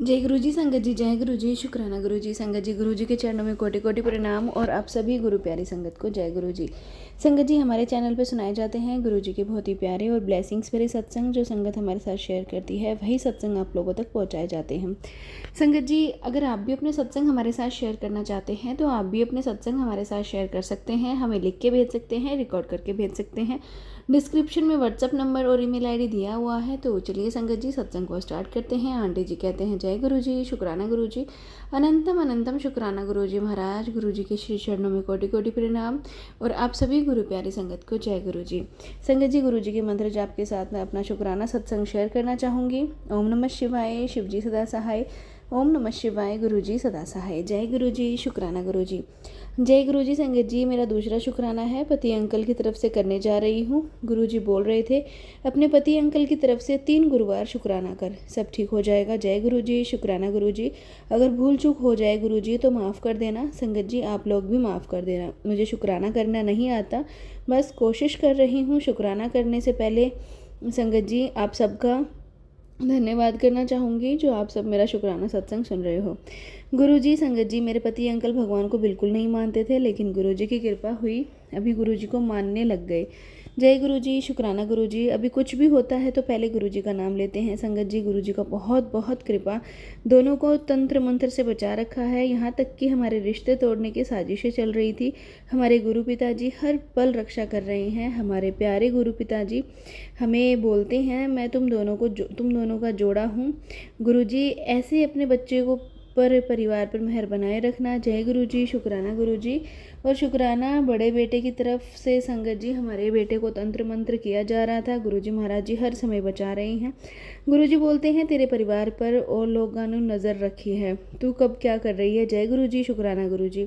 जय गुरु जी संगत जी, जय गुरु जी, शुक्राना गुरु जी संगत जी। गुरु जी के चरणों में कोटि कोटि प्रणाम और आप सभी गुरु प्यारी संगत को जय गुरु जी। संगत जी, हमारे चैनल पे सुनाए जाते हैं गुरु जी के बहुत ही प्यारे और ब्लेसिंग्स भरे सत्संग। जो संगत हमारे साथ शेयर करती है वही सत्संग आप लोगों तक पहुँचाए जाते हैं। संगत जी, अगर आप भी अपने सत्संग हमारे साथ शेयर करना चाहते हैं तो आप भी अपने सत्संग हमारे साथ शेयर कर सकते हैं। हमें लिख के भेज सकते हैं, रिकॉर्ड करके भेज सकते हैं। डिस्क्रिप्शन में व्हाट्सअप नंबर और ईमेल आईडी दिया हुआ है। तो चलिए संगत जी, सत्संग को स्टार्ट करते हैं। आंटी जी कहते हैं जय गुरु जी, शुक्राना गुरु जी, अनंतम अनंतम शुक्राना गुरु जी महाराज। गुरु जी के श्री चरणों में कोटि कोटि प्रणाम और आप सभी गुरु प्यारी संगत को जय गुरु जी। संगत जी, गुरु जी के मंत्र जाप के साथ मैं अपना शुक्राना सत्संग शेयर करना चाहूँगी। ओम नमः शिवाय, शिव जी सदा सहाय। ओम नमः शिवाय, गुरु जी सदा सहाय। जय गुरु जी, शुक्राना गुरु जी। जय गुरु जी संगत जी, मेरा दूसरा शुक्राना है पति अंकल की तरफ से करने जा रही हूँ। गुरु जी बोल रहे थे अपने पति अंकल की तरफ से 3 गुरुवार शुक्राना कर, सब ठीक हो जाएगा। जय गुरु जी, शुक्राना गुरु जी। अगर भूल चूक हो जाए गुरु जी तो माफ़ कर देना। संगत जी, आप लोग भी माफ़ कर देना। मुझे शुक्राना करना नहीं आता, बस कोशिश कर रही हूँ। शुक्राना करने से पहले संगत जी आप सबका धन्यवाद करना चाहूँगी जो आप सब मेरा शुक्राना सत्संग सुन रहे हो। गुरु जी संगत जी, मेरे पति अंकल भगवान को बिल्कुल नहीं मानते थे, लेकिन गुरु जी की कृपा हुई, अभी गुरु जी को मानने लग गए। जय गुरु जी, शुक्राना गुरु जी। अभी कुछ भी होता है तो पहले गुरु जी का नाम लेते हैं। संगत जी, गुरु जी का बहुत बहुत कृपा, दोनों को तंत्र मंत्र से बचा रखा है। यहाँ तक कि हमारे रिश्ते तोड़ने की साजिशें चल रही थी, हमारे गुरु पिताजी हर पल रक्षा कर रहे हैं। हमारे प्यारे गुरु पिताजी हमें बोलते हैं मैं तुम दोनों का जोड़ा हूँ। गुरु जी ऐसे अपने बच्चे को परिवार पर मेहर बनाए रखना। जय गुरु जी, शुक्राना गुरु जी। और शुक्राना बड़े बेटे की तरफ से संगत जी, हमारे बेटे को तंत्र मंत्र किया जा रहा था। गुरु जी महाराज जी हर समय बचा रहे हैं। गुरु जी बोलते हैं तेरे परिवार पर और लोगों ने नज़र रखी है, तू कब क्या कर रही है। जय गुरु जी, शुक्राना गुरु जी।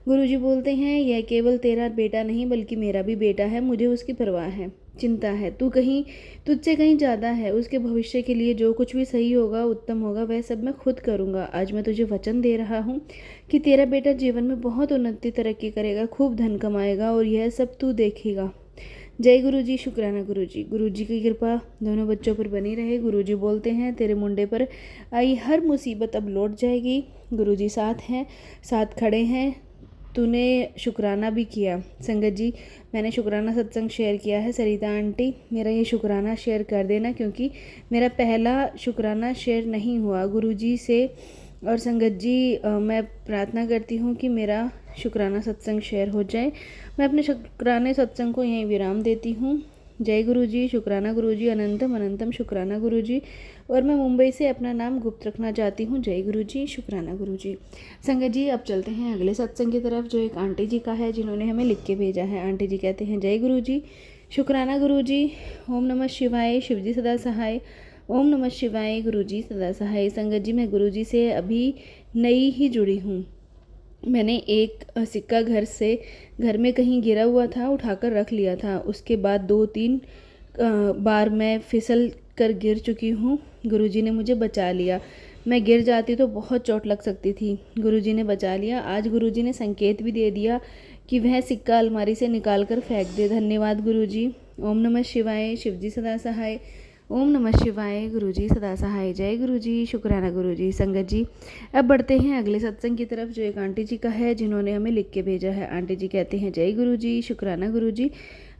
गुरु जी बोलते हैं यह केवल तेरा बेटा नहीं बल्कि मेरा भी बेटा है, मुझे उसकी परवाह है, चिंता है। तुझसे कहीं ज़्यादा है। उसके भविष्य के लिए जो कुछ भी सही होगा, उत्तम होगा, वह सब मैं खुद करूँगा। आज मैं तुझे वचन दे रहा हूँ कि तेरा बेटा जीवन में बहुत उन्नति तरक्की करेगा, खूब धन कमाएगा और यह सब तू देखेगा। जय गुरु जी, शुक्राना गुरु जी। गुरु जी की कृपा दोनों बच्चों पर बनी रहे। गुरु जी बोलते हैं तेरे मुंडे पर आई हर मुसीबत अब लौट जाएगी। गुरु जी साथ हैं, साथ खड़े हैं। तूने शुक्राना भी किया। संगत जी, मैंने शुक्राना सत्संग शेयर किया है। सरिता आंटी, मेरा ये शुक्राना शेयर कर देना, क्योंकि मेरा पहला शुक्राना शेयर नहीं हुआ गुरुजी से। और संगत जी, मैं प्रार्थना करती हूँ कि मेरा शुक्राना सत्संग शेयर हो जाए। मैं अपने शुक्राने सत्संग को यहीं विराम देती हूँ। जय गुरु जी, शुक्राना गुरु जी, अनंतम अनंतम शुक्राना गुरु जी। और मैं मुंबई से अपना नाम गुप्त रखना चाहती हूँ। जय गुरु जी, शुक्राना गुरु जी। संगत जी, अब चलते हैं अगले सत्संग की तरफ, जो एक आंटी जी का है जिन्होंने हमें लिख के भेजा है। आंटी जी कहते हैं जय गुरु जी, शुक्राना गुरु जी। ओम नमः शिवाय, शिव जी सदा सहाय। ओम नमः शिवाय, गुरु जी सदा सहाय। संगत जी, मैं गुरु जी से अभी नई ही जुड़ी हूँ। मैंने एक सिक्का घर में कहीं गिरा हुआ था, उठाकर रख लिया था। उसके बाद 2-3 बार मैं फिसल कर गिर चुकी हूँ। गुरुजी ने मुझे बचा लिया। मैं गिर जाती तो बहुत चोट लग सकती थी, गुरुजी ने बचा लिया। आज गुरुजी ने संकेत भी दे दिया कि वह सिक्का अलमारी से निकाल कर फेंक दे। धन्यवाद गुरुजी। ओम नमः शिवाय, शिव जी सदा सहाय। ओम नमः शिवाय, गुरु जी सदा सहाय। जय गुरु जी, शुक्राना गुरु जी। संगत जी, अब बढ़ते हैं अगले सत्संग की तरफ, जो एक आंटी जी का है जिन्होंने हमें लिख के भेजा है। आंटी जी कहते हैं जय गुरु जी, शुक्राना गुरु जी,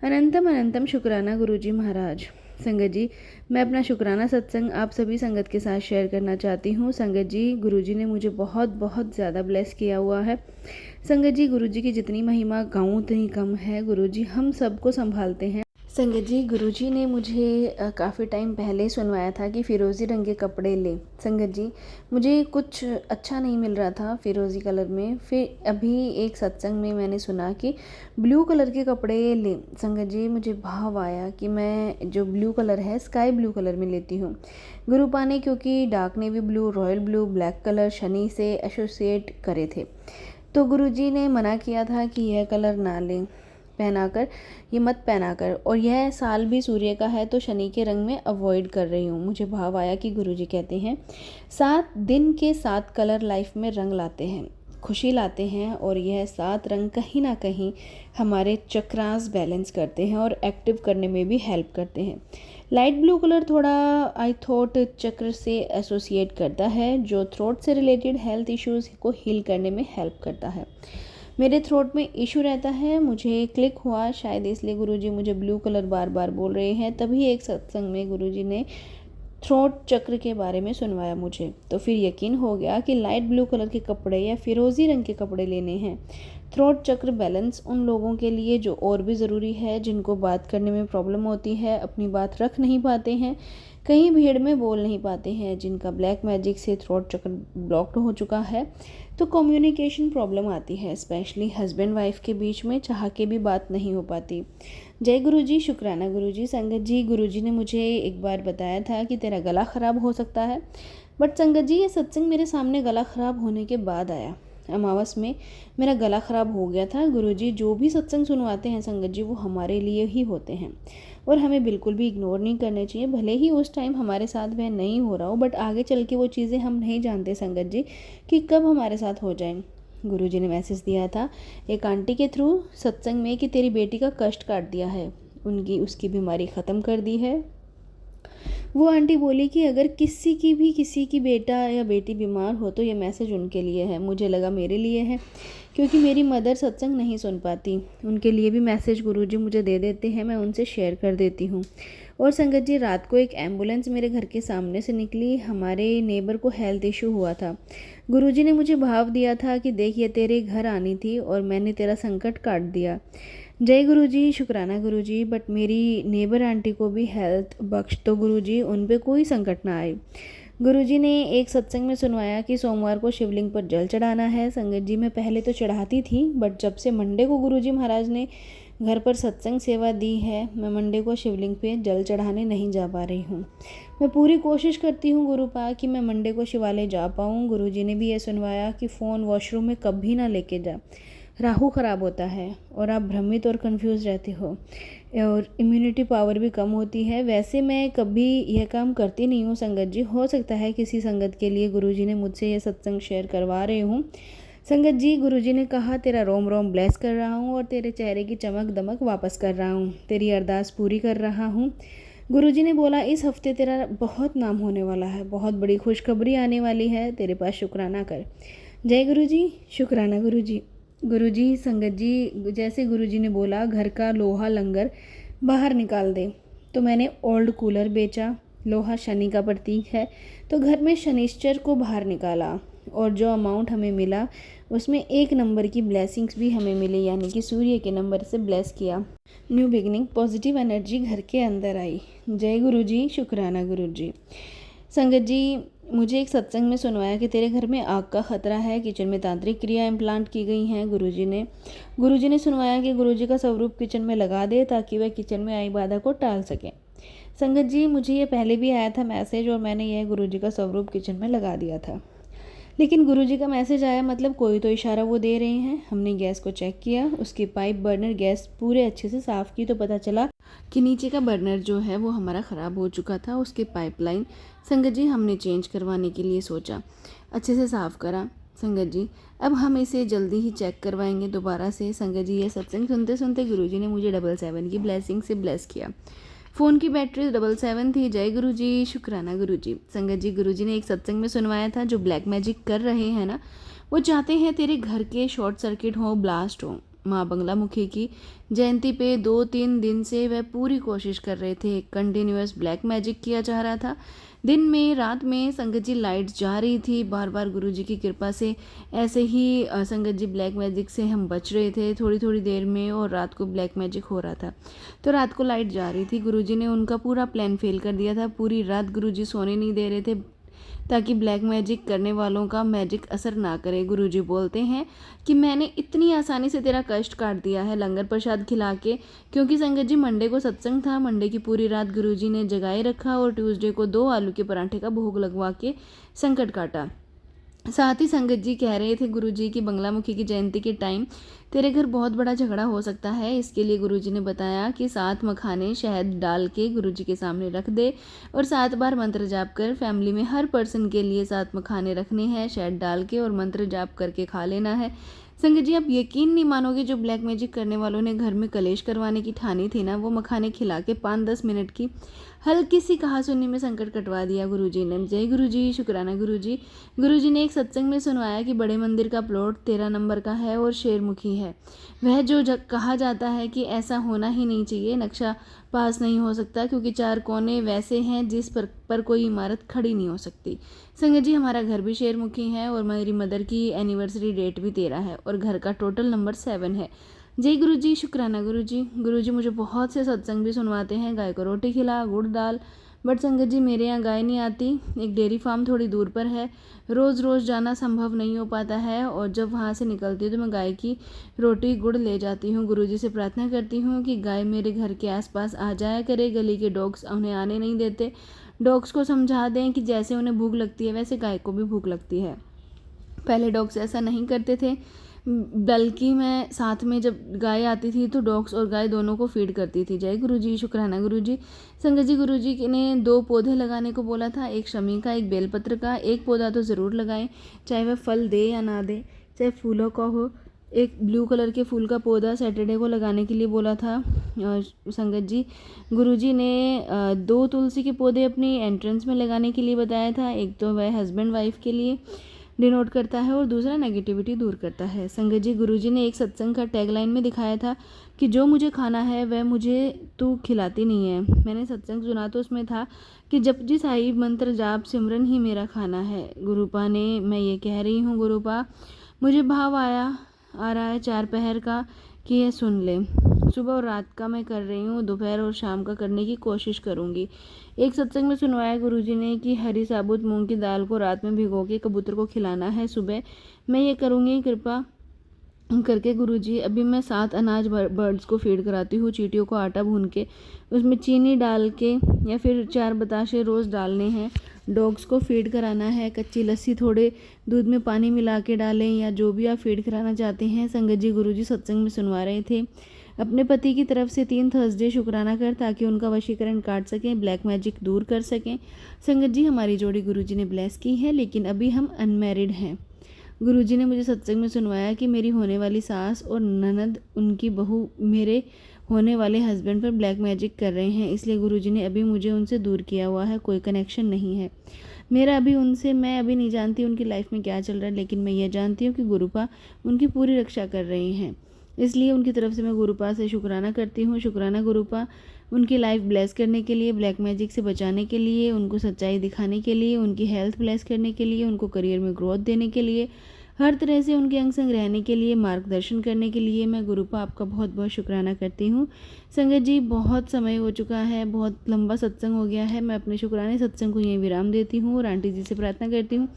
अनंतम अनंतम शुक्राना गुरु जी महाराज। संगत जी, मैं अपना शुक्राना सत्संग आप सभी संगत के साथ शेयर करना चाहती हूँ। संगत जी, गुरु जी ने मुझे बहुत बहुत ज़्यादा ब्लेस किया हुआ है। संगत जी, गुरु जी की जितनी महिमा गाऊँ उतनी कम है। गुरु जी हम सबको संभालते हैं। संगत जी, गुरुजी ने मुझे काफ़ी टाइम पहले सुनवाया था कि फ़िरोज़ी रंग के कपड़े ले। संगत जी, मुझे कुछ अच्छा नहीं मिल रहा था फ़िरोज़ी कलर में। फिर अभी एक सत्संग में मैंने सुना कि ब्लू कलर के कपड़े ले। संगत जी, मुझे भाव आया कि मैं जो ब्लू कलर है स्काई ब्लू कलर में लेती हूँ। गुरुपा ने क्योंकि dark navy blue, royal blue, black colour Shani से एसोसिएट करे थे, तो गुरुजी ने मना किया था कि यह कलर ना लें, ये मत पहना कर। और यह साल भी सूर्य का है तो शनि के रंग में अवॉइड कर रही हूँ। मुझे भाव आया कि गुरुजी कहते हैं 7 दिन के 7 कलर लाइफ में रंग लाते हैं। खुशी लाते हैं और यह 7 रंग कहीं ना कहीं हमारे चक्रास बैलेंस करते हैं और एक्टिव करने में भी हेल्प करते हैं। लाइट ब्लू कलर थोड़ा आई थॉट चक्र से एसोसिएट करता है, जो थ्रोट से रिलेटेड हेल्थ इश्यूज़ को हील करने में हेल्प करता है। मेरे थ्रोट में इशू रहता है, मुझे क्लिक हुआ, शायद इसलिए गुरुजी मुझे ब्लू कलर बार बार बोल रहे हैं। तभी एक सत्संग में गुरुजी ने थ्रोट चक्र के बारे में सुनवाया मुझे, तो फिर यकीन हो गया कि लाइट ब्लू कलर के कपड़े या फिरोज़ी रंग के कपड़े लेने हैं। थ्रोट चक्र बैलेंस उन लोगों के लिए जो और भी ज़रूरी है, जिनको बात करने में प्रॉब्लम होती है, अपनी बात रख नहीं पाते हैं, कहीं भीड़ में बोल नहीं पाते हैं, जिनका ब्लैक मैजिक से थ्रोट चक्र ब्लॉक्ड हो चुका है, तो कम्युनिकेशन प्रॉब्लम आती है, स्पेशली हस्बैंड वाइफ के बीच में चाह के भी बात नहीं हो पाती। जय गुरुजी, शुक्राना गुरुजी। संगत जी, गुरुजी ने मुझे एक बार बताया था कि तेरा गला ख़राब हो सकता है, बट संगत जी ये सत्संग मेरे सामने गला ख़राब होने के बाद आया। अमावस में मेरा गला ख़राब हो गया था। गुरुजी जो भी सत्संग सुनवाते हैं संगत जी, वो हमारे लिए ही होते हैं और हमें बिल्कुल भी इग्नोर नहीं करने चाहिए, भले ही उस टाइम हमारे साथ वह नहीं हो रहा हो, बट आगे चल के वो चीज़ें हम नहीं जानते संगत जी कि कब हमारे साथ हो जाएं। गुरुजी ने मैसेज दिया था एक आंटी के थ्रू सत्संग में कि तेरी बेटी का कष्ट काट दिया है, उसकी बीमारी ख़त्म कर दी है। वो आंटी बोली कि अगर किसी की बेटा या बेटी बीमार हो तो ये मैसेज उनके लिए है। मुझे लगा मेरे लिए है, क्योंकि मेरी मदर सत्संग नहीं सुन पाती, उनके लिए भी मैसेज गुरुजी मुझे दे देते हैं, मैं उनसे शेयर कर देती हूँ। और संगत जी, रात को एक एम्बुलेंस मेरे घर के सामने से निकली, हमारे नेबर को हेल्थ इशू हुआ था। गुरुजी ने मुझे भाव दिया था कि देख ये तेरे घर आनी थी और मैंने तेरा संकट काट दिया। जय गुरुजी, शुक्राना गुरुजी। बट मेरी नेबर आंटी को भी हेल्थ बख्श तो गुरुजी, उन पे कोई संकट ना आए। गुरुजी ने एक सत्संग में सुनवाया कि सोमवार को शिवलिंग पर जल चढ़ाना है। संगत जी मैं पहले तो चढ़ाती थी, बट जब से मंडे को गुरुजी महाराज ने घर पर सत्संग सेवा दी है, मैं मंडे को शिवलिंग पे जल चढ़ाने नहीं जा पा रही हूँ। मैं पूरी कोशिश करती हूँ गुरुपा कि मैं मंडे को शिवालय जा पाऊँ। गुरुजी ने भी ये सुनवाया कि फ़ोन वॉशरूम में कभी ना लेके जा, राहु ख़राब होता है और आप भ्रमित और कंफ्यूज रहते हो और इम्यूनिटी पावर भी कम होती है। वैसे मैं कभी यह काम करती नहीं हूँ संगत जी, हो सकता है किसी संगत के लिए गुरुजी ने मुझसे ये सत्संग शेयर करवा रहे हूँ। संगत जी, गुरुजी ने कहा तेरा रोम रोम ब्लेस कर रहा हूँ और तेरे चेहरे की चमक दमक वापस कर रहा हूँ, तेरी अरदास पूरी कर रहा हूँ। गुरुजी ने बोला इस हफ्ते तेरा बहुत नाम होने वाला है, बहुत बड़ी खुशखबरी आने वाली है, तेरे पास शुक्राना कर। जय गुरुजी, शुक्राना गुरुजी। गुरुजी, संगत जी जैसे गुरुजी ने बोला घर का लोहा लंगर बाहर निकाल दे, तो मैंने ओल्ड कूलर बेचा। लोहा शनि का प्रतीक है, तो घर में शनिश्चर को बाहर निकाला और जो अमाउंट हमें मिला उसमें 1 नंबर की ब्लेसिंग्स भी हमें मिली, यानी कि सूर्य के नंबर से ब्लेस किया। न्यू बिगनिंग, पॉजिटिव एनर्जी घर के अंदर आई। जय गुरुजी, शुक्राना गुरुजी। संगत जी, मुझे एक सत्संग में सुनवाया कि तेरे घर में आग का खतरा है, किचन में तांत्रिक क्रिया इम्प्लांट की गई हैं। गुरुजी ने सुनवाया कि गुरुजी का स्वरूप किचन में लगा दे ताकि वह किचन में आई बाधा को टाल सकें। संगत जी, मुझे ये पहले भी आया था मैसेज और मैंने यह गुरुजी का स्वरूप किचन में लगा दिया था, लेकिन गुरुजी का मैसेज आया मतलब कोई तो इशारा वो दे रहे हैं। हमने गैस को चेक किया, उसकी पाइप बर्नर गैस पूरे अच्छे से साफ़ की तो पता चला कि नीचे का बर्नर जो है वो हमारा ख़राब हो चुका था। उसके पाइपलाइन संगत जी हमने चेंज करवाने के लिए सोचा, अच्छे से साफ़ करा। संगत जी अब हम इसे जल्दी ही चेक करवाएंगे दोबारा से। संगत जी ये सत्संग सुनते सुनते गुरुजी ने मुझे 777 की ब्लेसिंग से ब्लेस किया। फ़ोन की बैटरी 777 थी। जय गुरुजी, शुक्राना गुरुजी। संगत जी, गुरुजी ने एक सत्संग में सुनवाया था जो ब्लैक मैजिक कर रहे हैं ना, वो चाहते हैं तेरे घर के शॉर्ट सर्किट हो, ब्लास्ट हो। माँ बंगला मुखी की जयंती पे 2-3 दिन से वह पूरी कोशिश कर रहे थे, कंटिन्यूअस ब्लैक मैजिक किया जा रहा था। दिन में रात में संगत जी लाइट जा रही थी, बार बार गुरुजी की कृपा से ऐसे ही संगत जी ब्लैक मैजिक से हम बच रहे थे थोड़ी थोड़ी देर में, और रात को ब्लैक मैजिक हो रहा था तो रात को लाइट जा रही थी। गुरुजी ने उनका पूरा प्लान फेल कर दिया था। पूरी रात गुरुजी सोने नहीं दे रहे थे ताकि ब्लैक मैजिक करने वालों का मैजिक असर ना करे। गुरुजी बोलते हैं कि मैंने इतनी आसानी से तेरा कष्ट काट दिया है लंगर प्रसाद खिला के, क्योंकि संगत जी मंडे को सत्संग था। मंडे की पूरी रात गुरुजी ने जगाए रखा और ट्यूसडे को 2 आलू के पराठे का भोग लगवा के संकट काटा। साथ ही संगत जी कह रहे थे गुरुजी की बंगलामुखी की जयंती के टाइम तेरे घर बहुत बड़ा झगड़ा हो सकता है। इसके लिए गुरुजी ने बताया कि 7 मखाने शहद डाल के गुरुजी के सामने रख दे और 7 बार मंत्र जाप कर फैमिली में हर पर्सन के लिए 7 मखाने रखने हैं, शहद डाल के और मंत्र जाप करके खा लेना है। संगत जी आप यकीन नहीं मानोगे, जो ब्लैक मैजिक करने वालों ने घर में कलेश करवाने की ठानी थी ना, वो मखाने खिला के 5-10 मिनट की हल्की सी कहासुनी में संकट कटवा दिया गुरुजी ने। जय गुरुजी, शुक्राना गुरुजी। गुरुजी ने एक सत्संग में सुनवाया कि बड़े मंदिर का प्लॉट 13 नंबर का है और शेरमुखी है। वह जो कहा जाता है कि ऐसा होना ही नहीं चाहिए, नक्शा पास नहीं हो सकता क्योंकि 4 कोने वैसे हैं जिस पर कोई इमारत खड़ी नहीं हो सकती। संगत जी हमारा घर भी शेरमुखी है और मेरी मदर की एनिवर्सरी डेट भी 13 है और घर का टोटल नंबर 7 है। जय गुरुजी, शुक्राना गुरुजी। गुरुजी मुझे बहुत से सत्संग भी सुनवाते हैं, गाय को रोटी खिला, गुड़ डाल, बट संगत जी मेरे यहाँ गाय नहीं आती। एक डेयरी फार्म थोड़ी दूर पर है, रोज़ रोज़ जाना संभव नहीं हो पाता है और जब वहाँ से निकलती हूँ तो मैं गाय की रोटी गुड़ ले जाती हूँ। गुरुजी से प्रार्थना करती हूँ कि गाय मेरे घर के आसपास आ जाया करे। गली के डॉग्स उन्हें आने नहीं देते। डॉग्स को समझा दें कि जैसे उन्हें भूख लगती है वैसे गाय को भी भूख लगती है। पहले डॉग्स ऐसा नहीं करते थे, बल्कि मैं साथ में जब गाय आती थी तो डॉग्स और गाय दोनों को फीड करती थी। जय गुरुजी, शुक्राना गुरुजी। संगत जी गुरुजी ने 2 पौधे लगाने को बोला था, एक शमी का, एक बेलपत्र का। एक पौधा तो ज़रूर लगाएं, चाहे वह फल दे या ना दे, चाहे फूलों का हो। एक ब्लू कलर के फूल का पौधा सैटरडे को लगाने के लिए बोला था संगत जी। गुरुजी ने 2 तुलसी के पौधे अपनी एंट्रेंस में लगाने के लिए बताया था। एक तो वह हस्बैंड वाइफ के लिए डिनोट करता है और दूसरा नेगेटिविटी दूर करता है। संगत जी गुरुजी ने एक सत्संग का टैगलाइन में दिखाया था कि जो मुझे खाना है वह मुझे तू खिलाती नहीं है। मैंने सत्संग सुना तो उसमें था कि जपजी साहिब मंत्र जाप सिमरन ही मेरा खाना है। गुरुपा ने, मैं ये कह रही हूँ गुरुपा, मुझे भाव आ रहा है 4 पहर का कि यह सुन ले। सुबह और रात का मैं कर रही हूँ, दोपहर और शाम का करने की कोशिश करूँगी। एक सत्संग में सुनवाया गुरुजी ने कि हरी साबुत मूंग की दाल को रात में भिगो के कबूतर को खिलाना है सुबह। मैं ये करूँगी कृपा करके गुरुजी। अभी मैं 7 अनाज बर्ड्स को फीड कराती हूँ। चींटियों को आटा भून के उसमें चीनी डाल के या फिर 4 बताशे रोज़ डालने हैं। डॉग्स को फीड कराना है, कच्ची लस्सी थोड़े दूध में पानी मिला के डालें या जो भी आप फीड कराना चाहते हैं। संगत जी गुरुजी सत्संग में सुनवा रहे थे। अपने पति की तरफ से 3 थर्सडे शुक्राना कर ताकि उनका वशीकरण काट सकें, ब्लैक मैजिक दूर कर सकें। संगत जी हमारी जोड़ी गुरुजी ने ब्लेस की है, लेकिन अभी हम अनमैरिड हैं। गुरुजी ने मुझे सत्संग में सुनवाया कि मेरी होने वाली सास और ननद उनकी बहू मेरे होने वाले हस्बैंड पर ब्लैक मैजिक कर रहे हैं, इसलिए गुरुजी ने अभी मुझे उनसे दूर किया हुआ है, कोई कनेक्शन नहीं है मेरा अभी उनसे। मैं अभी नहीं जानती उनकी लाइफ में क्या चल रहा है, लेकिन मैं ये जानती हूँ कि गुरुपा उनकी पूरी रक्षा कर रहे हैं, इसलिए उनकी तरफ से मैं गुरुपा से शुक्राना करती हूँ। शुक्राना गुरुपा, उनकी लाइफ ब्लेस करने के लिए, ब्लैक मैजिक से बचाने के लिए, उनको सच्चाई दिखाने के लिए, उनकी हेल्थ ब्लेस करने के लिए, उनको करियर में ग्रोथ देने के लिए, हर तरह से उनके अंग संग रहने के लिए, मार्गदर्शन करने के लिए मैं गुरुपा आपका बहुत बहुत शुक्राना करती हूँ। संगत जी बहुत समय हो चुका है, बहुत लंबा सत्संग हो गया है। मैं अपने शुक्राने सत्संग को यहीं विराम देती हूँ और आंटी जी से प्रार्थना करती हूँ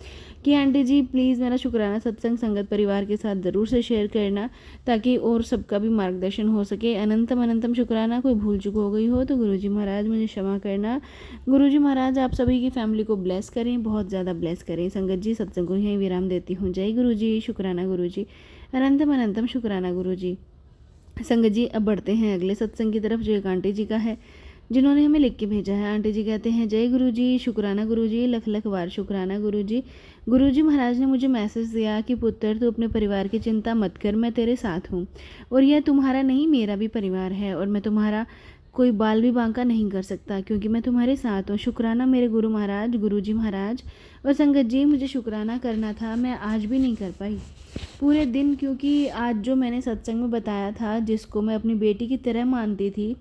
कि आंटी जी प्लीज़ मेरा शुक्राना सत्संग संगत परिवार के साथ ज़रूर से शेयर करना ताकि और सबका भी मार्गदर्शन हो सके। अनंतम अनंतम शुक्राना। कोई भूल चूक हो गई हो तो गुरुजी महाराज मुझे क्षमा करना। गुरुजी महाराज आप सभी की फैमिली को ब्लेस करें, बहुत ज़्यादा ब्लेस करें। संगत जी सत्संग को यहीं विराम देती हूँ। जय गुरुजी, शुक्राना गुरुजी, अनंतम अनंतम शुक्राना गुरुजी। संगत जी अब बढ़ते हैं अगले सत्संग की तरफ, जो एक आंटी जी का है जिन्होंने हमें लिख के भेजा है। आंटी जी कहते हैं जय गुरुजी, शुक्राना गुरुजी, लख लख वार शुक्राना गुरुजी। गुरुजी महाराज ने मुझे मैसेज दिया कि पुत्र तू अपने परिवार की चिंता मत कर, मैं तेरे साथ हूँ और यह तुम्हारा नहीं मेरा भी परिवार है और मैं तुम्हारा कोई बाल भी बांका नहीं कर सकता क्योंकि मैं तुम्हारे साथ हूँ। शुक्राना मेरे गुरु महाराज, गुरुजी महाराज। और संगत जी मुझे शुक्राना करना था, मैं आज भी नहीं कर पाई पूरे दिन, क्योंकि आज जो मैंने सत्संग में बताया था जिसको मैं अपनी बेटी की तरह मानती थी,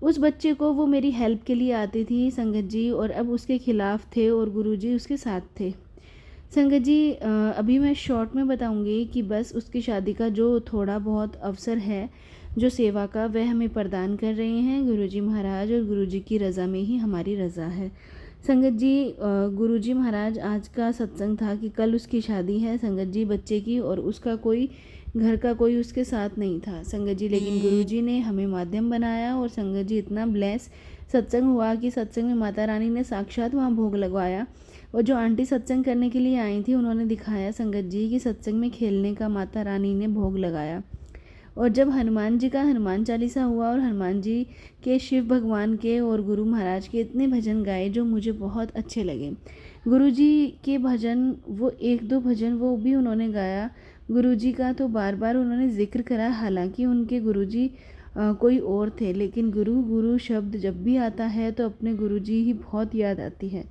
उस बच्चे को वो मेरी हेल्प के लिए आती थी संगत जी, और अब उसके खिलाफ थे और गुरुजी उसके साथ थे। संगत जी अभी मैं शॉर्ट में बताऊंगी कि बस उसकी शादी का जो थोड़ा बहुत अवसर है जो सेवा का, वह हमें प्रदान कर रहे हैं गुरुजी महाराज, और गुरुजी की रज़ा में ही हमारी रज़ा है। संगत जी गुरुजी महाराज आज का सत्संग था कि कल उसकी शादी है संगत जी बच्चे की, और उसका कोई घर का कोई उसके साथ नहीं था संगत जी, लेकिन गुरुजी ने हमें माध्यम बनाया और संगत जी इतना ब्लेस सत्संग हुआ कि सत्संग में माता रानी ने साक्षात वहाँ भोग लगवाया और जो आंटी सत्संग करने के लिए आई थी उन्होंने दिखाया संगत जी कि सत्संग में खेलने का माता रानी ने भोग लगाया। और जब हनुमान जी का हनुमान चालीसा हुआ और हनुमान जी के, शिव भगवान के और गुरु महाराज के इतने भजन गाए जो मुझे बहुत अच्छे लगे। गुरु जी के भजन, वो एक दो भजन वो भी उन्होंने गाया। गुरु जी का तो बार बार उन्होंने जिक्र करा, हालांकि उनके गुरु जी कोई और थे, लेकिन गुरु गुरु शब्द जब भी आता है तो अपने गुरु जी ही बहुत याद आती है।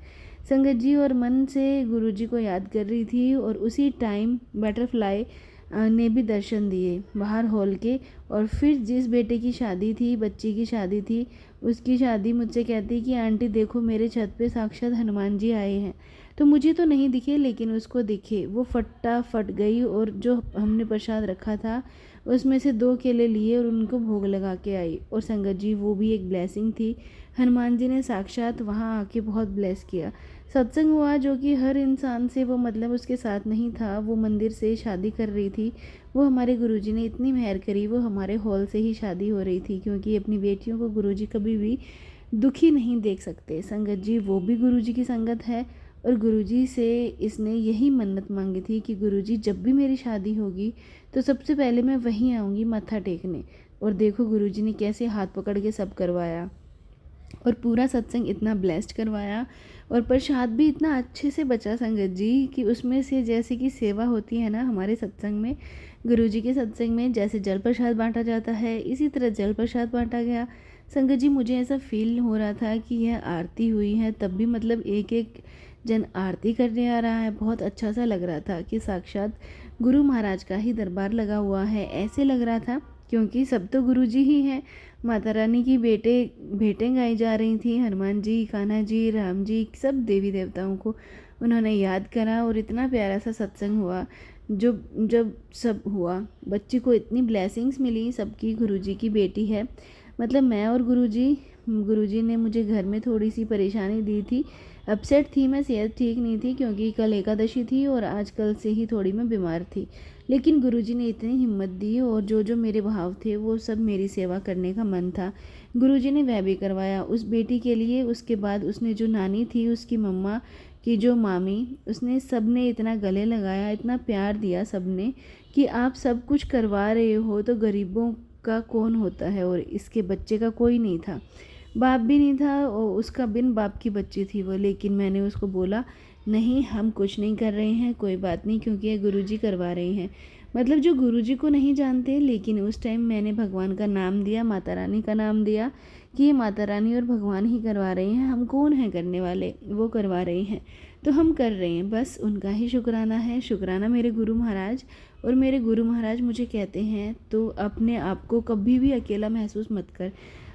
संगत जी और मन से गुरु जी को याद कर रही थी और उसी टाइम बटरफ्लाई ने भी दर्शन दिए बाहर हॉल के। और फिर जिस बेटे की शादी थी, बच्ची की शादी थी, उसकी शादी मुझसे कहती कि आंटी देखो मेरे छत पे साक्षात हनुमान जी आए हैं। तो मुझे तो नहीं दिखे लेकिन उसको दिखे। वो फटाफट गई और जो हमने प्रसाद रखा था उसमें से 2 केले लिए और उनको भोग लगा के आई। और संगत जी वो भी एक ब्लेसिंग थी, हनुमान जी ने साक्षात वहाँ आके बहुत ब्लेस किया। सत्संग हुआ जो कि हर इंसान से, वो मतलब उसके साथ नहीं था, वो मंदिर से शादी कर रही थी। वो हमारे गुरुजी ने इतनी मेहर करी, वो हमारे हॉल से ही शादी हो रही थी, क्योंकि अपनी बेटियों को गुरुजी कभी भी दुखी नहीं देख सकते। संगत जी वो भी गुरुजी की संगत है और गुरुजी से इसने यही मन्नत मांगी थी कि गुरुजी जब भी मेरी शादी होगी तो सबसे पहले मैं वहीं आऊँगी मत्था टेकने। और देखो गुरुजी ने कैसे हाथ पकड़ के सब करवाया और पूरा सत्संग इतना ब्लेस्ड करवाया। और प्रसाद भी इतना अच्छे से बचा संगत जी कि उसमें से जैसे कि सेवा होती है ना हमारे सत्संग में, गुरुजी के सत्संग में जैसे जल प्रसाद बांटा जाता है, इसी तरह जल प्रसाद बांटा गया। संगत जी मुझे ऐसा फील हो रहा था कि यह आरती हुई है तब भी मतलब एक एक जन आरती करने आ रहा है। बहुत अच्छा सा लग रहा था कि साक्षात गुरु महाराज का ही दरबार लगा हुआ है, ऐसे लग रहा था, क्योंकि सब तो गुरुजी ही हैं। माता रानी की भेंटें गाई जा रही थी, हनुमान जी, कान्हा जी, राम जी, सब देवी देवताओं को उन्होंने याद करा और इतना प्यारा सा सत्संग हुआ। जो जब सब हुआ, बच्ची को इतनी ब्लेसिंग्स मिली, सबकी गुरुजी की बेटी है। मतलब मैं और गुरुजी ने मुझे घर में थोड़ी सी परेशानी दी थी, अपसेट थी मैं, सेहत ठीक नहीं थी क्योंकि कल एकादशी थी और आज कल से ही थोड़ी मैं बीमार थी। लेकिन गुरुजी ने इतनी हिम्मत दी और जो मेरे भाव थे वो सब, मेरी सेवा करने का मन था, गुरुजी ने वह भी करवाया उस बेटी के लिए। उसके बाद उसने जो नानी थी, उसकी मम्मा की जो मामी, उसने सब ने इतना गले लगाया, इतना प्यार दिया सब ने कि आप सब कुछ करवा रहे हो तो गरीबों का कौन होता है। और इसके बच्चे का कोई नहीं था, बाप भी नहीं था और उसका बिन बाप की बच्ची थी वो। लेकिन मैंने उसको बोला नहीं, हम कुछ नहीं कर रहे हैं, कोई बात नहीं, क्योंकि ये गुरुजी करवा रहे हैं। मतलब जो गुरुजी को नहीं जानते, लेकिन उस टाइम मैंने भगवान का नाम दिया, माता रानी का नाम दिया कि ये माता रानी और भगवान ही करवा रहे हैं, हम कौन हैं करने वाले, वो करवा रहे हैं तो हम कर रहे हैं, बस उनका ही शुक्राना है। शुक्राना मेरे गुरु महाराज। और मेरे गुरु महाराज मुझे कहते हैं तो अपने आप को कभी भी अकेला महसूस मत कर।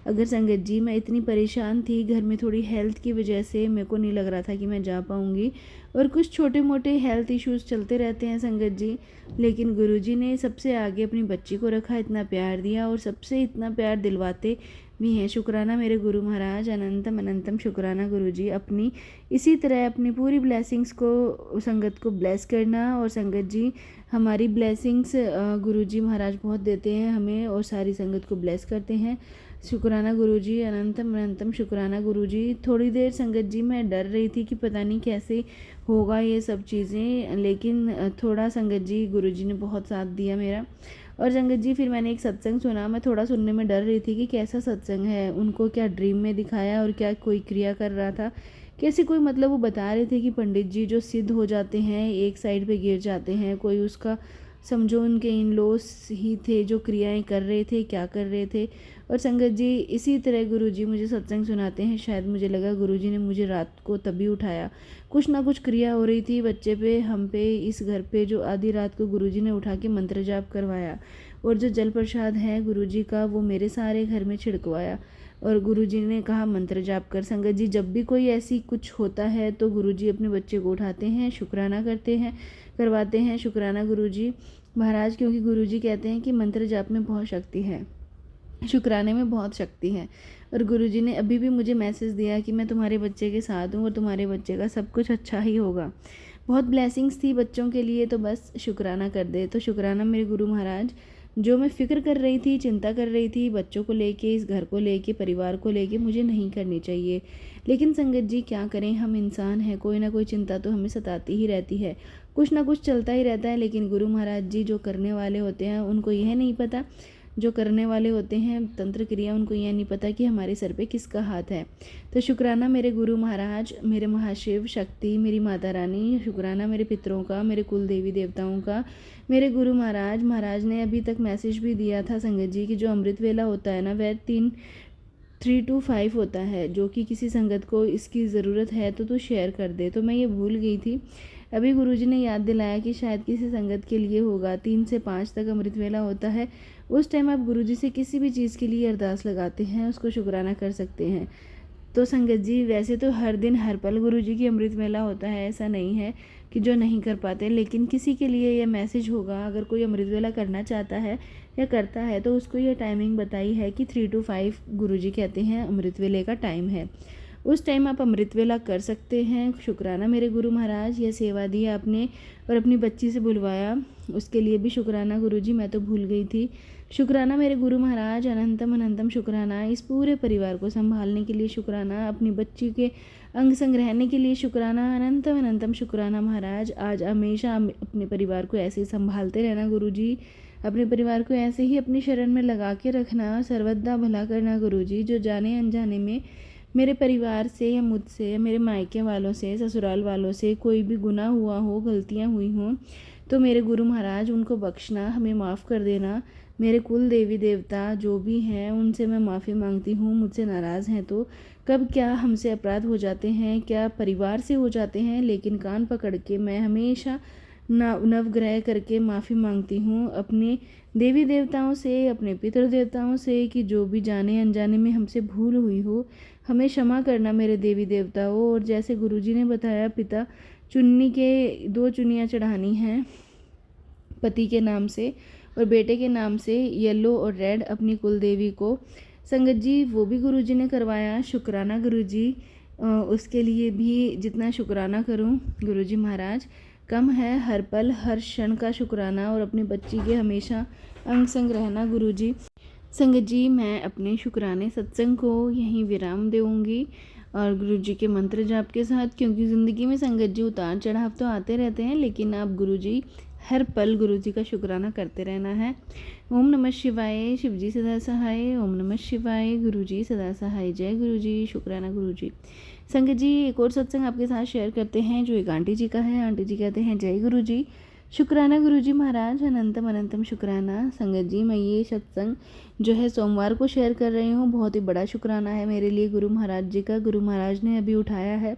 अगर संगत जी मैं इतनी परेशान थी, घर में थोड़ी हेल्थ की वजह से मेरे को नहीं लग रहा था कि मैं जा पाऊँगी, और कुछ छोटे मोटे हेल्थ इश्यूज़ चलते रहते हैं संगत जी, लेकिन गुरुजी ने सबसे आगे अपनी बच्ची को रखा, इतना प्यार दिया और सबसे इतना प्यार दिलवाते भी हैं। शुक्राना मेरे गुरु महाराज, अनंतम अनंतम शुक्राना गुरुजी। अपनी इसी तरह अपनी पूरी ब्लेसिंग्स को संगत को ब्लेस करना। और संगत जी हमारी ब्लेसिंग्स गुरुजी महाराज बहुत देते हैं हमें और सारी संगत को ब्लेस करते हैं। शुक्राना गुरुजी, अनंतम अनंतम शुक्राना गुरुजी। थोड़ी देर संगत जी मैं डर रही थी कि पता नहीं कैसे होगा ये सब चीज़ें, लेकिन थोड़ा संगत जी गुरुजी ने बहुत साथ दिया मेरा। और संगत जी फिर मैंने एक सत्संग सुना, मैं थोड़ा सुनने में डर रही थी कि कैसा सत्संग है, उनको क्या ड्रीम में दिखाया और क्या कोई क्रिया कर रहा था, कैसे कोई, मतलब वो बता रहे थे कि पंडित जी जो सिद्ध हो जाते हैं एक साइड पे गिर जाते हैं, कोई उसका समझो उनके इन लॉस ही थे जो क्रियाएं कर रहे थे, क्या कर रहे थे। और संगत जी इसी तरह गुरुजी मुझे सत्संग सुनाते हैं, शायद मुझे लगा गुरुजी ने मुझे रात को तभी उठाया, कुछ ना कुछ क्रिया हो रही थी बच्चे पे, हम पे, इस घर पे, जो आधी रात को गुरुजी ने उठा के मंत्र जाप करवाया। और जो जल प्रसाद है गुरुजी का वो मेरे सारे घर में छिड़कवाया और गुरुजी ने कहा मंत्र जाप कर। संगत जी जब भी कोई ऐसी कुछ होता है तो गुरुजी अपने बच्चे को उठाते हैं, शुक्राना करते हैं, करवाते हैं। शुक्राना गुरुजी महाराज, क्योंकि गुरुजी कहते हैं कि मंत्र जाप में बहुत शक्ति है, शुक्राने में बहुत शक्ति है। और गुरुजी ने अभी भी मुझे मैसेज दिया कि मैं तुम्हारे बच्चे के साथ हूँ और तुम्हारे बच्चे का सब कुछ अच्छा ही होगा। बहुत ब्लेसिंग्स थी बच्चों के लिए, तो बस शुक्राना कर दे। तो शुक्राना मेरे गुरु महाराज। जो मैं फ़िक्र कर रही थी, चिंता कर रही थी बच्चों को लेके, इस घर को लेके, परिवार को लेके, मुझे नहीं करनी चाहिए। लेकिन संगत जी क्या करें, हम इंसान हैं, कोई ना कोई चिंता तो हमें सताती ही रहती है, कुछ ना कुछ चलता ही रहता है। लेकिन गुरु महाराज जी जो करने वाले होते हैं उनको यह नहीं पता, जो करने वाले होते हैं तंत्र क्रिया, उनको यह नहीं पता कि हमारे सर पे किसका हाथ है। तो शुक्राना मेरे गुरु महाराज, मेरे महाशिव शक्ति, मेरी माता रानी, शुक्राना मेरे पितरों का, मेरे कुल देवी देवताओं का, मेरे गुरु महाराज ने अभी तक मैसेज भी दिया था संगत जी कि जो अमृत वेला होता है ना, वह 3 to 5 होता है, जो कि किसी संगत को इसकी ज़रूरत है तो तू शेयर कर दे। तो मैं ये भूल गई थी, अभी गुरुजी ने याद दिलाया कि शायद किसी संगत के लिए होगा। 3 से 5 तक अमृत वेला होता है, उस टाइम आप गुरुजी से किसी भी चीज़ के लिए अरदास लगाते हैं, उसको शुक्राना कर सकते हैं। तो संगत जी वैसे तो हर दिन हर पल गुरुजी की अमृत वेला होता है, ऐसा नहीं है कि जो नहीं कर पाते, लेकिन किसी के लिए यह मैसेज होगा, अगर कोई अमृत वेला करना चाहता है या करता है तो उसको ये टाइमिंग बताई है कि 3 to 5 गुरुजी कहते हैं अमृत वेले का टाइम है, उस टाइम आप अमृत वेला कर सकते हैं। शुक्राना मेरे गुरु महाराज, यह सेवा दी आपने और अपनी बच्ची से बुलवाया, उसके लिए भी शुक्राना गुरुजी, मैं तो भूल गई थी। शुक्राना मेरे गुरु महाराज, अनंतम अनंतम शुक्राना, इस पूरे परिवार को संभालने के लिए शुक्राना, अपनी बच्ची के अंग संग रहने के लिए शुक्राना, अनंतम अनंतम शुक्राना महाराज। आज हमेशा अपने परिवार को ऐसे ही संभालते रहना गुरुजी, अपने परिवार को ऐसे ही अपनी शरण में लगा के रखना, सर्वदा भला करना गुरुजी। जो जाने अनजाने में मेरे परिवार से या मुझसे या मेरे मायके वालों से, ससुराल वालों से कोई भी गुनाह हुआ हो, गलतियां हुई हों, तो मेरे गुरु महाराज उनको बख्शना, हमें माफ़ कर देना। मेरे कुल देवी देवता जो भी हैं उनसे मैं माफ़ी मांगती हूँ, मुझसे नाराज़ हैं तो कब क्या हमसे अपराध हो जाते हैं, क्या परिवार से हो जाते हैं, लेकिन कान पकड़ के मैं हमेशा नवग्रह करके माफ़ी मांगती हूँ अपने देवी देवताओं से, अपने पितृ देवताओं से कि जो भी जाने अनजाने में हमसे भूल हुई हो हमें क्षमा करना मेरे देवी देवताओं। और जैसे गुरुजी ने बताया, पिता चुन्नी के 2 चुन्नियाँ चढ़ानी हैं पति के नाम से और बेटे के नाम से, येलो और रेड अपनी कुल देवी को। संगत जी वो भी गुरुजी ने करवाया, शुक्राना गुरुजी, उसके लिए भी जितना शुक्राना करूं गुरुजी महाराज कम है। हर पल हर क्षण का शुक्राना और अपनी बच्ची के हमेशा अंग संग रहना गुरुजी। संगत जी मैं अपने शुक्राने सत्संग को यहीं विराम दूंगी और गुरुजी के मंत्र जाप के साथ, क्योंकि ज़िंदगी में संगत जी उतार चढ़ाव तो आते रहते हैं, लेकिन आप गुरुजी हर पल गुरुजी का शुक्राना करते रहना है। ओम नमः शिवाय, शिवजी सदा सहाय। ओम नमः शिवाय, गुरुजी सदा सहाय। जय गुरुजी, शुक्राना गुरुजी। संगत जी एक और सत्संग आपके साथ शेयर करते हैं जो एक आंटी जी का है। आंटी जी कहते हैं, जय गुरुजी, शुक्राना गुरुजी महाराज, अनंतम अनंतम शुक्राना। संगत जी मैं ये सत्संग जो है सोमवार को शेयर कर रही हूँ, बहुत ही बड़ा शुक्राना है मेरे लिए गुरु महाराज जी का। गुरु महाराज ने अभी उठाया है।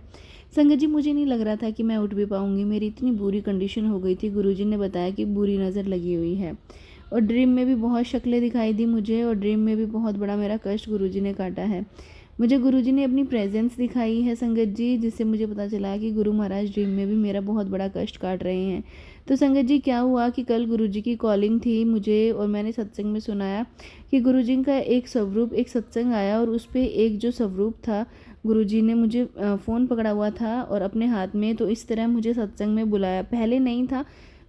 संगत जी मुझे नहीं लग रहा था कि मैं उठ भी पाऊँगी, मेरी इतनी बुरी कंडीशन हो गई थी। गुरुजी ने बताया कि बुरी नज़र लगी हुई है और ड्रीम में भी बहुत शक्लें दिखाई दी मुझे और ड्रीम में भी बहुत बड़ा मेरा कष्ट गुरुजी ने काटा है। मुझे गुरुजी ने अपनी प्रेजेंस दिखाई है संगत जी, जिससे मुझे पता चला कि गुरु महाराज ड्रीम में भी मेरा बहुत बड़ा कष्ट काट रहे हैं। तो संगत जी क्या हुआ कि कल गुरुजी की कॉलिंग थी मुझे और मैंने सत्संग में सुनाया कि गुरुजी का एक स्वरूप, एक सत्संग आया और उस पर एक जो स्वरूप था, गुरुजी ने मुझे फ़ोन पकड़ा हुआ था और अपने हाथ में, तो इस तरह मुझे सत्संग में बुलाया। पहले नहीं था,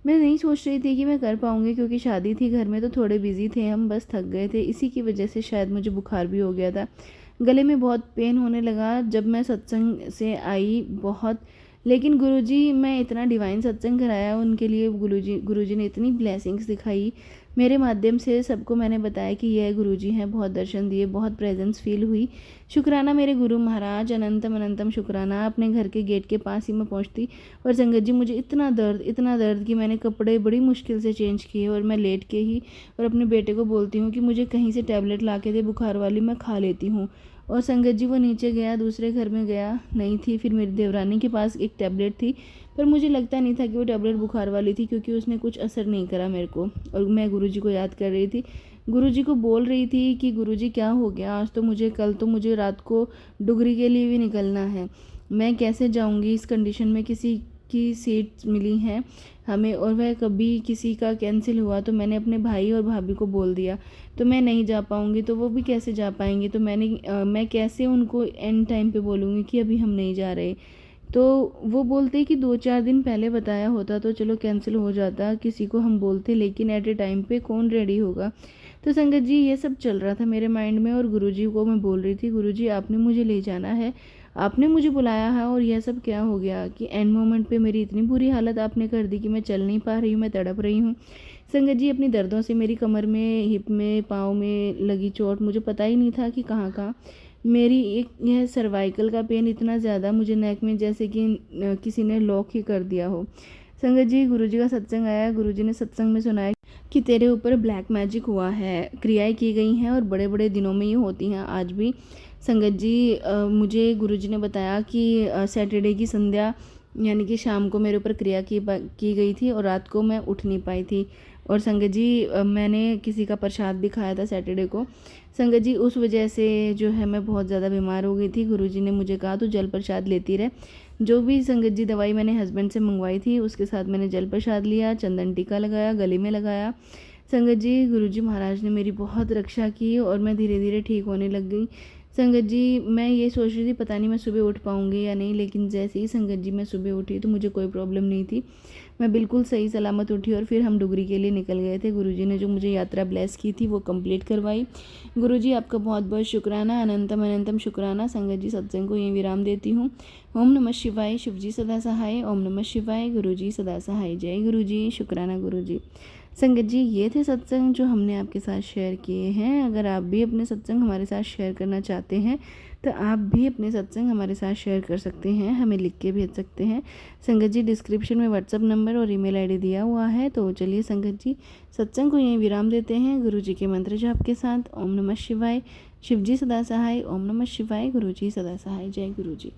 मैं नहीं सोच रही थी कि मैं कर पाऊँगी, क्योंकि शादी थी घर में तो थोड़े बिजी थे हम, बस थक गए थे, इसी की वजह से शायद मुझे बुखार भी हो गया था, गले में बहुत पेन होने लगा जब मैं सत्संग से आई बहुत। लेकिन गुरुजी, मैं इतना डिवाइन सत्संग कराया उनके लिए, गुरुजी ने इतनी ब्लेसिंग्स दिखाई मेरे माध्यम से, सबको मैंने बताया कि यह गुरुजी हैं, बहुत दर्शन दिए, बहुत प्रेजेंस फील हुई। शुक्राना मेरे गुरु महाराज, अनंतम अनंतम शुक्राना। अपने घर के गेट के पास ही मैं पहुंचती और संगत जी मुझे इतना दर्द कि मैंने कपड़े बड़ी मुश्किल से चेंज किए और मैं लेट के ही और अपने बेटे को बोलती हूँ कि मुझे कहीं से टैबलेट ला के दे बुखार वाली, मैं खा लेती हूँ। और संगत जी वो नीचे गया, दूसरे घर में गया, नहीं थी। फिर मेरी देवरानी के पास एक टैबलेट थी, पर मुझे लगता नहीं था कि वो टैबलेट बुखार वाली थी, क्योंकि उसने कुछ असर नहीं करा मेरे को। और मैं गुरुजी को याद कर रही थी, गुरुजी को बोल रही थी कि गुरुजी क्या हो गया आज, तो मुझे कल तो मुझे रात को डुगरी के लिए भी निकलना है, मैं कैसे जाऊंगी इस कंडीशन में, किसी की सीट मिली हैं हमें और वह कभी किसी का कैंसिल हुआ तो मैंने अपने भाई और भाभी को बोल दिया, तो मैं नहीं जा पाऊँगी, तो वो भी कैसे जा पाएंगे, तो मैं कैसे उनको एंड टाइम पे बोलूँगी कि अभी हम नहीं जा रहे। तो वो बोलते कि 2-4 दिन पहले बताया होता तो चलो कैंसिल हो जाता, किसी को हम बोलते, लेकिन एट ए टाइम पे कौन रेडी होगा। तो संगत जी ये सब चल रहा था मेरे माइंड में, और गुरुजी को मैं बोल रही थी, गुरुजी आपने मुझे ले जाना है, आपने मुझे बुलाया है, और यह सब क्या हो गया कि एंड मोमेंट पे मेरी इतनी बुरी हालत आपने कर दी कि मैं चल नहीं पा रही हूँ, मैं तड़प रही हूँ। संगत जी अपनी दर्दों से मेरी कमर में, हिप में, पाँव में लगी चोट, मुझे पता ही नहीं था कि कहाँ कहाँ मेरी एक यह सर्वाइकल का पेन इतना ज़्यादा मुझे नेक में जैसे कि किसी ने लॉक ही कर दिया हो। संगत जी गुरुजी का सत्संग आया, गुरुजी ने सत्संग में सुनाया कि तेरे ऊपर ब्लैक मैजिक हुआ है, क्रियाएं की गई हैं और बड़े बड़े दिनों में ये होती हैं आज भी। संगत जी मुझे गुरुजी ने बताया कि सैटरडे की संध्या यानी कि शाम को मेरे ऊपर क्रिया की गई थी और रात को मैं उठ नहीं पाई थी। और संगत जी मैंने किसी का प्रसाद भी खाया था सैटरडे को। संगत जी उस वजह से जो है मैं बहुत ज़्यादा बीमार हो गई थी। गुरुजी ने मुझे कहा तो जल प्रसाद लेती रहे। जो भी संगत जी दवाई मैंने हस्बैंड से मंगवाई थी उसके साथ मैंने जल प्रसाद लिया, चंदन टीका लगाया, गले में लगाया। संगत जी गुरुजी महाराज ने मेरी बहुत रक्षा की और मैं धीरे धीरे ठीक होने लग गई। संगत जी मैं ये सोच रही थी पता नहीं मैं सुबह उठ पाऊँगी या नहीं, लेकिन जैसे ही संगत जी मैं सुबह उठी तो मुझे कोई प्रॉब्लम नहीं थी, मैं बिल्कुल सही सलामत उठी और फिर हम डुगरी के लिए निकल गए थे। गुरुजी ने जो मुझे यात्रा ब्लेस की थी वो कंप्लीट करवाई। गुरुजी आपका बहुत बहुत शुक्राना, अनंतम अनंतम शुक्राना। संगत जी सत्संग को यहीं विराम देती हूँ। ओम नमः शिवाय, शिवजी सदा सहाय। ओम नमः शिवाय, गुरुजी सदा सहाय। जय गुरुजी, शुक्राना गुरुजी। संगत जी ये थे सत्संग जो हमने आपके साथ शेयर किए हैं। अगर आप भी अपने सत्संग हमारे साथ शेयर करना चाहते हैं तो आप भी अपने सत्संग हमारे साथ शेयर कर सकते हैं, हमें लिख के भेज सकते हैं। संगत जी डिस्क्रिप्शन में व्हाट्सअप नंबर और ईमेल आईडी दिया हुआ है। तो चलिए संगत जी सत्संग को यहीं विराम देते हैं गुरु जी के मंत्र जाप के साथ। ओम नमः शिवाय, शिवजी सदा सहाय। ओम नमः शिवाय, गुरु जी सदा सहाय। जय गुरु जी।